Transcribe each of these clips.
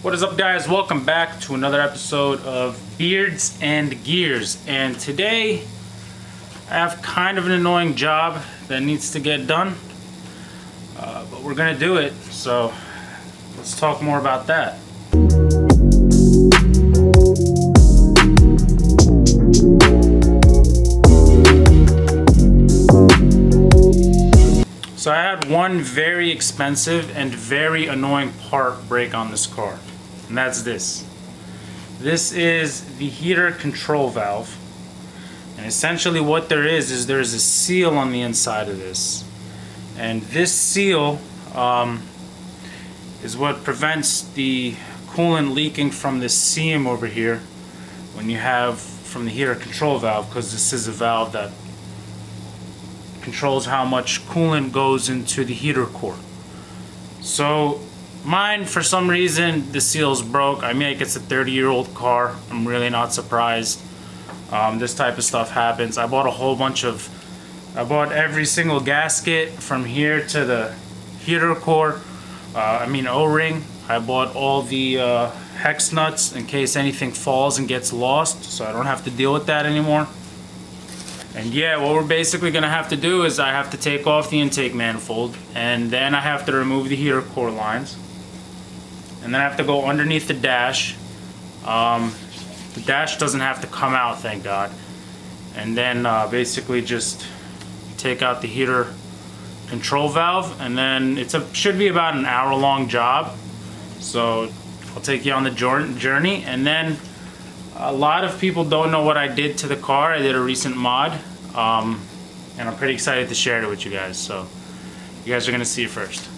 What is up, guys? Welcome back to another episode of Beards and Gears. And today I have kind of an annoying job that needs to get done, but we're gonna do it, so let's talk more about that. So I had one very expensive and very annoying part break on this car, and that's this. This is the heater control valve, and essentially what there is there's a seal on the inside of this, and this seal is what prevents the coolant leaking from this seam over here when you have from the heater control valve, because this is a valve that controls how much coolant goes into the heater core. So mine, for some reason, the seal's broke. I mean, like, it's a 30-year-old car. I'm really not surprised. This type of stuff happens. I bought every single gasket from here to the heater core. O-ring. I bought all the hex nuts in case anything falls and gets lost, so I don't have to deal with that anymore. And yeah, what we're basically gonna have to do is I have to take off the intake manifold, and then I have to remove the heater core lines, and then I have to go underneath the dash. The dash doesn't have to come out, thank God. And then basically just take out the heater control valve, and then should be about an hour-long job. So I'll take you on the journey, and then a lot of people don't know what I did to the car. I did a recent mod, and I'm pretty excited to share it with you guys. So you guys are gonna see it first.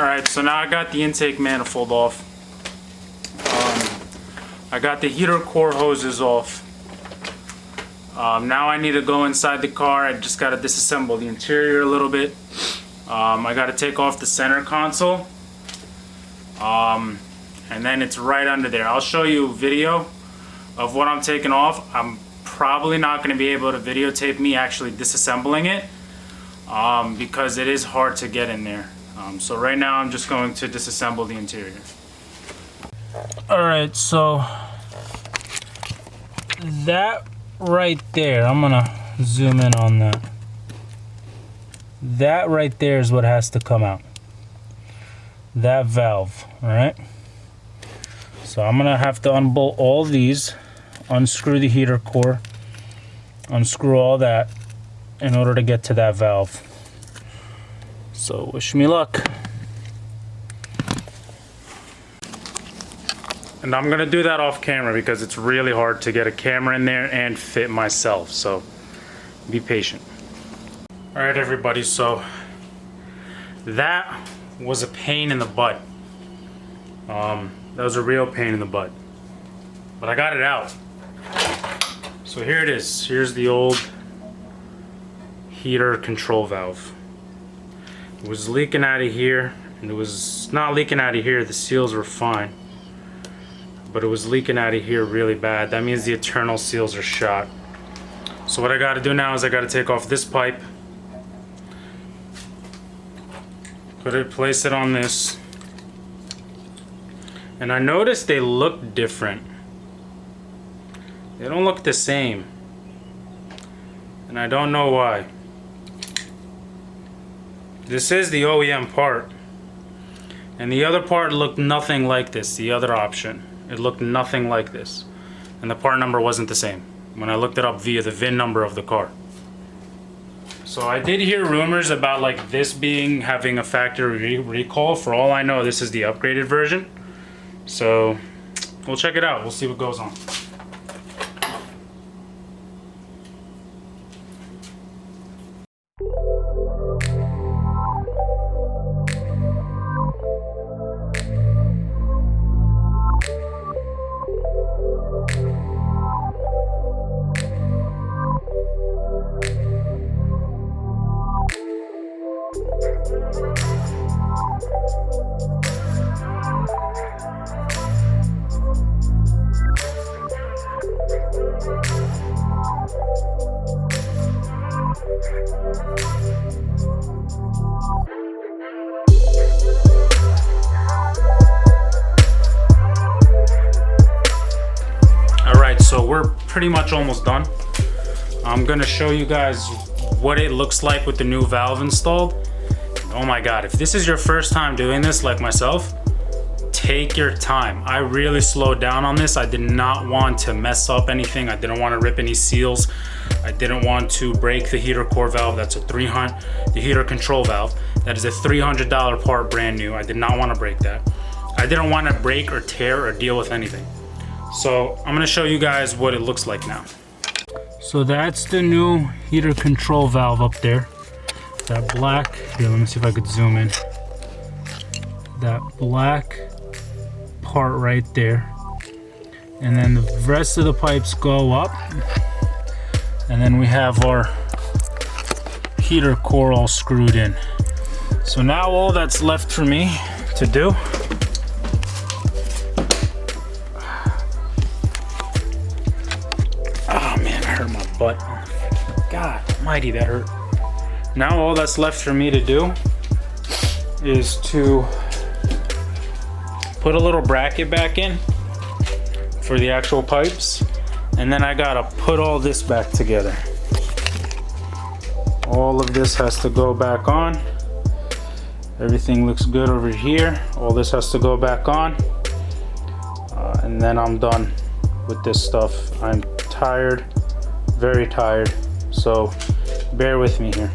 Alright, so now I got the intake manifold off. I got the heater core hoses off. Now I need to go inside the car. I just got to disassemble the interior a little bit. I got to take off the center console. And then it's right under there. I'll show you a video of what I'm taking off. I'm probably not going to be able to videotape me actually disassembling it because it is hard to get in there. So right now I'm just going to disassemble the interior. Alright, so that right there, I'm gonna zoom in on that. That right there is what has to come out. That valve, alright? So I'm gonna have to unbolt all these, unscrew the heater core, unscrew all that in order to get to that valve. So wish me luck. And I'm gonna do that off camera because it's really hard to get a camera in there and fit myself, so be patient. All right, everybody, so that was a pain in the butt. That was a real pain in the butt, but I got it out. So here it is. Here's the old heater control valve. It was leaking out of here, and it was not leaking out of here. The seals were fine, but it was leaking out of here really bad. That means the internal seals are shot. So what I got to do now is I got to take off this pipe, place it on this, and I noticed they look different. They don't look the same, and I don't know why. This is the OEM part, and the other part looked nothing like this. The other option, it looked nothing like this, and the part number wasn't the same when I looked it up via the VIN number of the car. So I did hear rumors about like this having a factory recall. For all I know, this is the upgraded version. So we'll check it out. We'll see what goes on. So we're pretty much almost done. I'm gonna show you guys what it looks like with the new valve installed. Oh my god, if this is your first time doing this like myself, take your time. I really slowed down on this. I did not want to mess up anything. I didn't want to rip any seals. I didn't want to break the heater core valve. That's a the heater control valve. That is a $300 part, brand new. I did not want to break that. I didn't want to break or tear or deal with anything. So I'm gonna show you guys what it looks like now. So that's the new heater control valve up there. That black, here, let me see if I could zoom in. That black part right there. And then the rest of the pipes go up. And then we have our heater core all screwed in. So now all that's left for me to do but God almighty, that hurt. Now all that's left for me to do is to put a little bracket back in for the actual pipes, and then I gotta put all this back together. All of this has to go back on. Everything looks good over here. All this has to go back on, and then I'm done with this stuff. I'm tired, very tired, so bear with me here.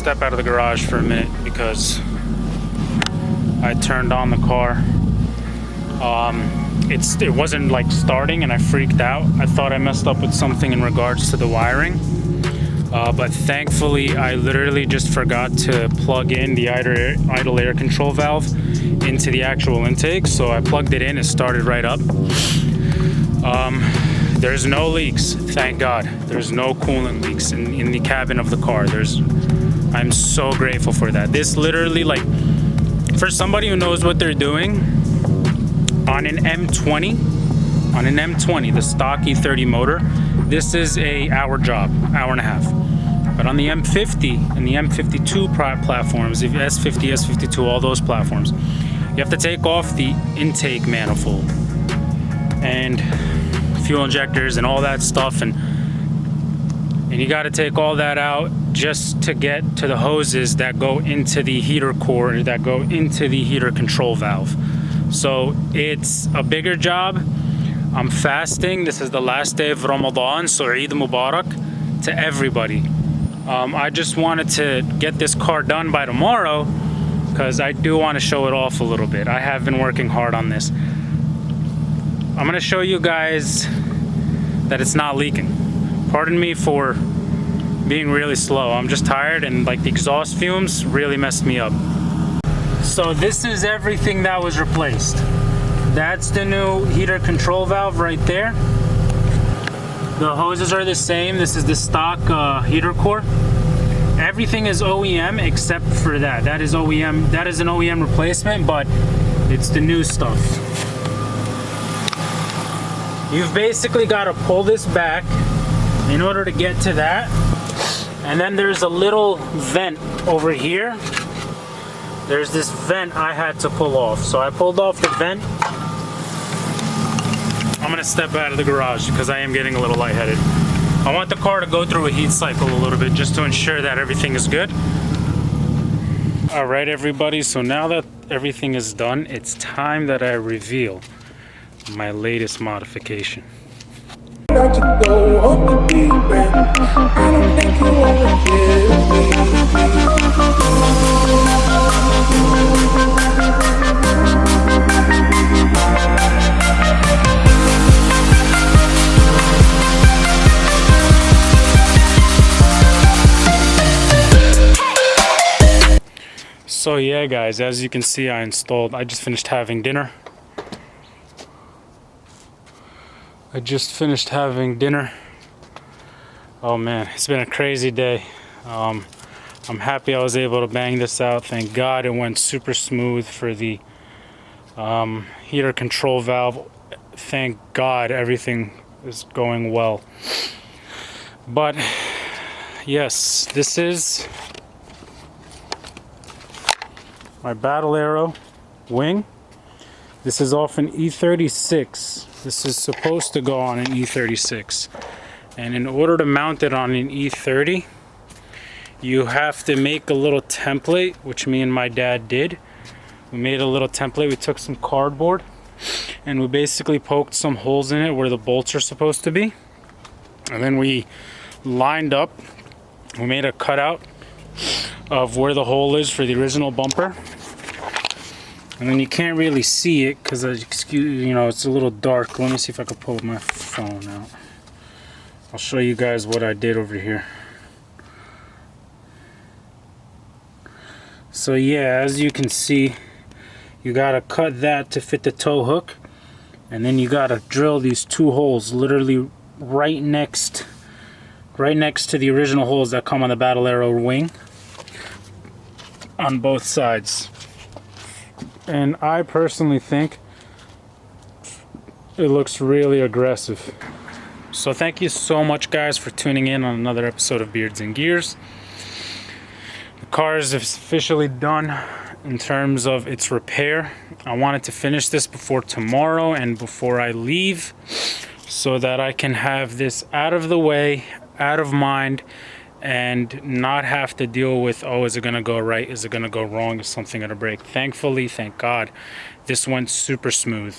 step out of the garage for a minute because I turned on the car. It wasn't like starting and I freaked out. I thought I messed up with something in regards to the wiring. But thankfully I literally just forgot to plug in the idle air control valve into the actual intake. So I plugged it in, it started right up. There's no leaks, thank God. There's no coolant leaks in the cabin of the car. I'm so grateful for that. This literally, like, for somebody who knows what they're doing, on an M20, the stock E30 motor, this is an hour job, hour and a half. But on the M50 and the M52 platforms, the S50, S52, all those platforms, you have to take off the intake manifold and fuel injectors and all that stuff, and you got to take all that out just to get to the hoses that go into the heater core, that go into the heater control valve. So it's a bigger job. I'm fasting. This is the last day of Ramadan, so Eid Mubarak to everybody. I just wanted to get this car done by tomorrow because I do want to show it off a little bit. I have been working hard on this. I'm going to show you guys that it's not leaking. Pardon me for being really slow. I'm just tired, and like the exhaust fumes really messed me up. So this is everything that was replaced. That's the new heater control valve right there. The hoses are the same. This is the stock heater core. Everything is OEM except for that. That is OEM. That is an OEM replacement, but it's the new stuff. You've basically got to pull this back in order to get to that. And then there's a little vent over here. There's this vent I had to pull off. So I pulled off the vent. I'm gonna step out of the garage because I am getting a little lightheaded. I want the car to go through a heat cycle a little bit just to ensure that everything is good. All right, everybody, so now that everything is done, it's time that I reveal my latest modification. Not to go off the deep end. I don't think you wanna So yeah, guys, as you can see, I just finished having dinner. Oh man, it's been a crazy day. I'm happy I was able to bang this out. Thank God it went super smooth for the heater control valve. Thank God everything is going well. But yes, this is my Battle Arrow wing. This is off an E36. This is supposed to go on an E36. And in order to mount it on an E30, you have to make a little template, which me and my dad did. We made a little template. We took some cardboard and we basically poked some holes in it where the bolts are supposed to be. And then we lined up, we made a cutout of where the hole is for the original bumper. And then you can't really see it because, it's a little dark. Let me see if I can pull my phone out. I'll show you guys what I did over here. So yeah, as you can see, you gotta cut that to fit the tow hook, and then you gotta drill these two holes literally right next to the original holes that come on the Battle Arrow wing on both sides. And I personally think it looks really aggressive. So thank you so much, guys, for tuning in on another episode of Beards and Gears. The car is officially done in terms of its repair. I wanted to finish this before tomorrow and before I leave so that I can have this out of the way, out of mind, and not have to deal with, oh, is it gonna go right? Is it gonna go wrong? Is something gonna break? Thankfully, thank God, this went super smooth.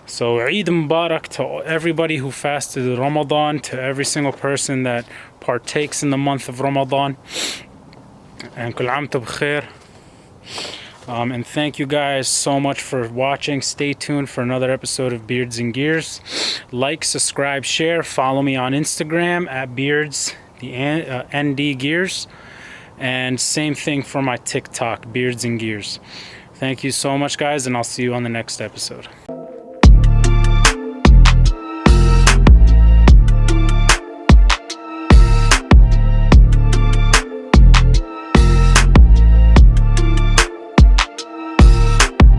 So Eid Mubarak to everybody who fasted Ramadan, to every single person that partakes in the month of Ramadan. And كل عام وانتم بخير. And thank you guys so much for watching. Stay tuned for another episode of Beards and Gears. Like, subscribe, share. Follow me on Instagram at Beards, the ND Gears. And same thing for my TikTok, Beards and Gears. Thank you so much, guys, and I'll see you on the next episode.